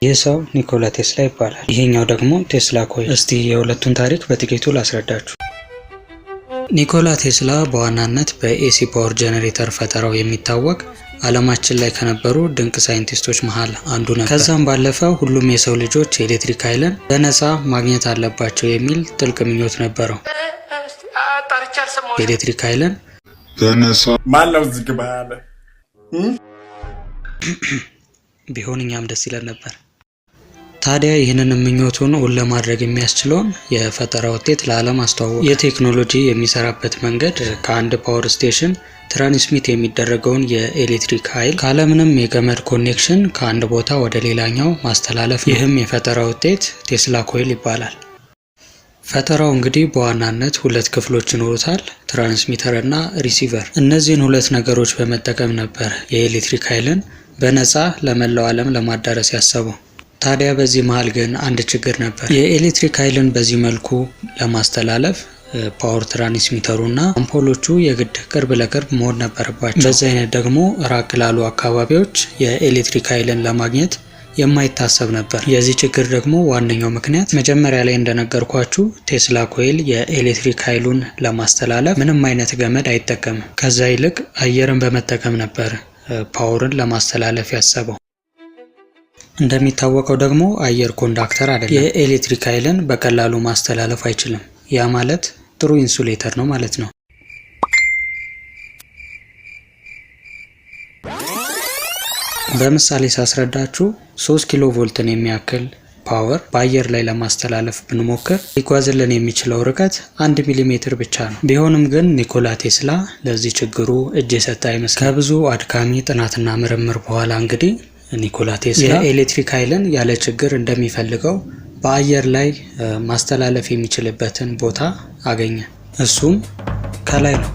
ይህ ሰው ኒኮላ ቴስላ ይባላል። ይሄኛው ደግሞ ቴስላ ኮይል። እስቲ የሁለቱን ታሪክ በጥቂቱ ላስረዳችሁ። ኒኮላ ቴስላ በዋናነት በኤሲ ፓወር ጄኔሬተር ፈጠራው የሚታወቅ ዓለማችን ላይ ከነበሩ ድንቅ ሳይንቲስቶች መሃል አንዱ ነበር። ከዛም ባለፈ ሁሉም የሰው ልጆች የኤሌክትሪክ ኃይልን በነፃ ማግኘት አለባቸው የሚል ጥልቅ ምኞት ነበረው። የኤሌክትሪክ ኃይልን በነፃ ማለው ዝግባለ ቢሆን እኛም ደስ ይለን ነበር። ታዲያ ይህንን ምኞቱን እውን ለማድረግ የሚያስችለውን የፈጠራ ውጤት ለዓለም አስተዋወቀ። የቴክኖሎጂ የሚሰራበት መንገድ ከአንድ ፓወር ስቴሽን ትራንስሚት የሚደረገውን የኤሌክትሪክ ኃይል ካለምንም የገመድ ኮኔክሽን ከአንድ ቦታ ወደ ሌላኛው ማስተላለፍ ነው። ይህም የፈጠራ ውጤት ቴስላ ኮይል ይባላል። ፈጠራው እንግዲህ በዋናነት ሁለት ክፍሎች ይኖሩታል፣ ትራንስሚተር እና ሪሲቨር። እነዚህን ሁለት ነገሮች በመጠቀም ነበር የኤሌክትሪክ ኃይልን በነፃ ለመላው ዓለም ለማዳረስ ያሰበው። ታዲያ በዚህ መሃል ግን አንድ ችግር ነበር። የኤሌክትሪክ ኃይልን በዚህ መልኩ ለማስተላለፍ ፓወር ትራንስሚተሩ እና አምፖሎቹ የግድ ቅርብ ለቅርብ መሆን ነበረባቸው። በዚህ አይነት ደግሞ ራቅ ላሉ አካባቢዎች የኤሌክትሪክ ኃይልን ለማግኘት የማይታሰብ ነበር። የዚህ ችግር ደግሞ ዋነኛው ምክንያት መጀመሪያ ላይ እንደነገርኳችሁ ቴስላ ኮይል የኤሌክትሪክ ኃይሉን ለማስተላለፍ ምንም አይነት ገመድ አይጠቀምም። ከዛ ይልቅ አየርን በመጠቀም ነበር ፓወርን ለማስተላለፍ ያሰበው። እንደሚታወቀው ደግሞ አየር ኮንዳክተር አይደለም። የኤሌክትሪክ ኃይልን በቀላሉ ማስተላለፍ አይችልም። ያ ማለት ጥሩ ኢንሱሌተር ነው ማለት ነው። በምሳሌ ሳስረዳችሁ 3 ኪሎ ቮልትን የሚያክል ፓወር በአየር ላይ ለማስተላለፍ ብንሞክር ሊጓዝልን የሚችለው ርቀት 1 ሚሊሜትር ብቻ ነው። ቢሆንም ግን ኒኮላ ቴስላ ለዚህ ችግሩ እጅ የሰጠ አይመስልም። ከብዙ አድካሚ ጥናትና ምርምር በኋላ እንግዲህ ኒኮላ ቴስላ የኤሌክትሪክ ኃይልን ያለ ችግር እንደሚፈልገው በአየር ላይ ማስተላለፍ የሚችልበትን ቦታ አገኘ። እሱም ከላይ ነው።